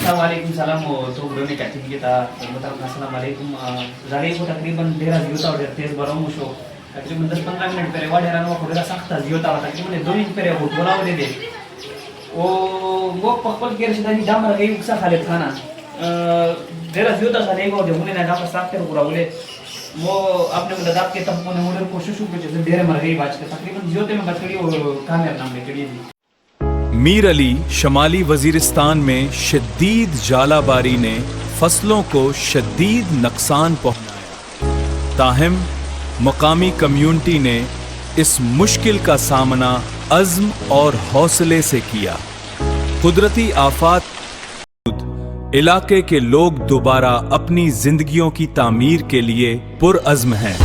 Assalamualaikum salam to bro ni kating kita mutar assalamualaikum zari ko takriban dera jiota और तेज बरो मुशो तकरीबन 10-15 minute पहले वाडे रानो को दरा सख्ता जियोता वाला तकरीबन 2 मिनट पहले वो बोलाव दे दे वो पकपल के रशिदानी दाम रही उकसा खाले खाना दरा जियोता सा नहीं को जो मुने ना दाम साफ कर पूरा बोले वो अपने को दाब के तब ने मुने कोशिश की जैसे देर मर गई बात के तकरीबन जियोते में बचड़ी और कामेर नाम लेकड़ी मीर अली शमाली वजीरिस्तान में शदीद जालाबारी ने फसलों को शदीद नुकसान पहुंचाया। ताहम मकामी कम्युनिटी ने इस मुश्किल का सामना अज़्म और हौसले से किया। कुदरती आफात इलाके के लोग दोबारा अपनी जिंदगियों की तामीर के लिए पुरअज़्म हैं।